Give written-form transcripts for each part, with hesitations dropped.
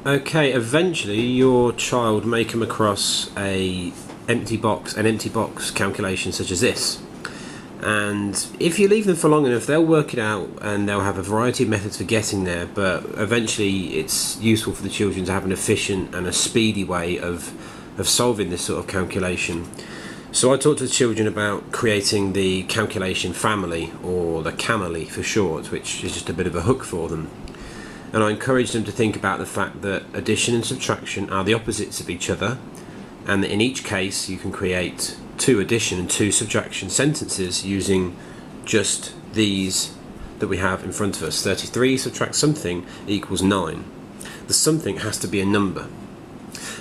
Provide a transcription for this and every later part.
Okay, eventually your child may come across an empty box calculation such as this. And if you leave them for long enough, they'll work it out and they'll have a variety of methods for getting there, but eventually it's useful for the children to have an efficient and a speedy way of solving this sort of calculation. So I talked to the children about creating the calculation family, or the CAMLY for short, which is just a bit of a hook for them. And I encouraged them to think about the fact that addition and subtraction are the opposites of each other, and that in each case you can create two addition and two subtraction sentences using just these that we have in front of us. 33 subtract something equals 9. The something has to be a number.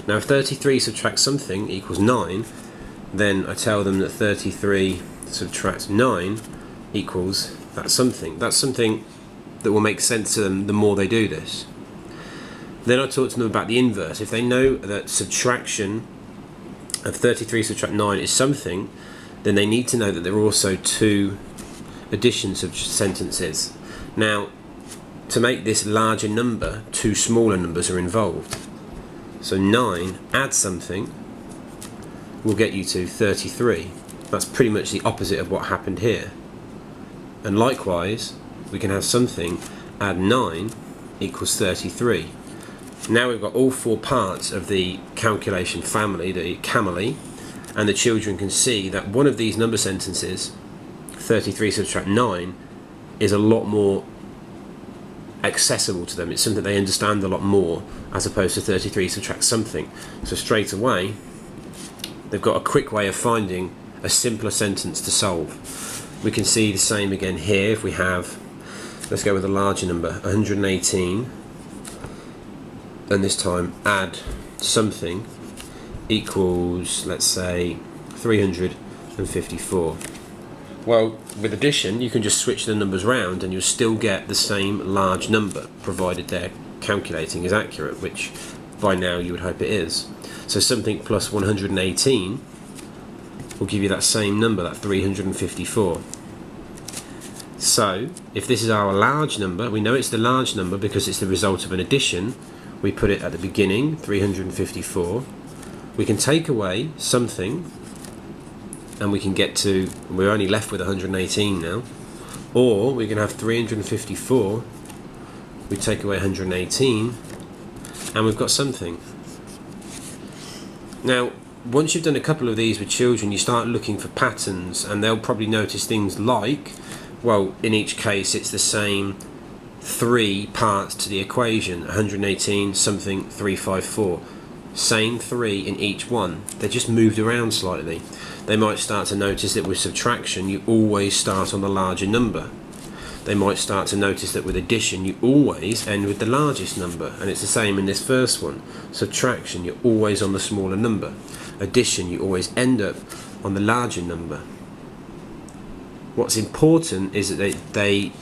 Now if 33 subtract something equals 9, then I tell them that 33 subtract 9 equals that something. That's something that will make sense to them the more they do this. Then I talk to them about the inverse. If they know that subtraction of 33 subtract 9 is something, then they need to know that there are also two addition sentences. Now, to make this larger number, two smaller numbers are involved. So 9 add something will get you to 33. That's pretty much the opposite of what happened here. And likewise, we can have something add 9 equals 33. Now we've got all four parts of the calculation family, the CAMLY, and the children can see that one of these number sentences, 33 subtract 9, is a lot more accessible to them. It's something they understand a lot more, as opposed to 33 subtract something. So straight away, they've got a quick way of finding a simpler sentence to solve. We can see the same again here. If we have, let's go with a larger number, 118, and this time add something equals, let's say, 354. Well, with addition you can just switch the numbers round and you'll still get the same large number, provided their calculating is accurate, which by now you would hope it is. So something plus 118 will give you that same number, that 354. So if this is our large number, we know it's the large number because it's the result of an addition. We put it at the beginning, 354. We can take away something and we can get to, we're only left with 118 now. Or we can have 354, we take away 118, and we've got something. Now, once you've done a couple of these with children, you start looking for patterns, and they'll probably notice things like, well, in each case it's the same three parts to the equation, 118 something 354. Same 3 in each one. They're just moved around slightly. They might start to notice that with subtraction you always start on the larger number. They might start to notice that with addition you always end with the largest number, and it's the same in this first one. Subtraction, you're always on the smaller number. Addition, you always end up on the larger number. What's important is that they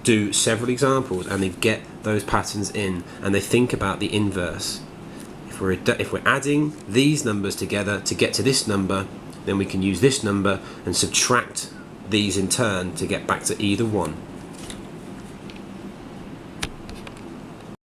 do several examples and they get those patterns in, and they think about the inverse. If we're adding these numbers together to get to this number, then we can use this number and subtract these in turn to get back to either one.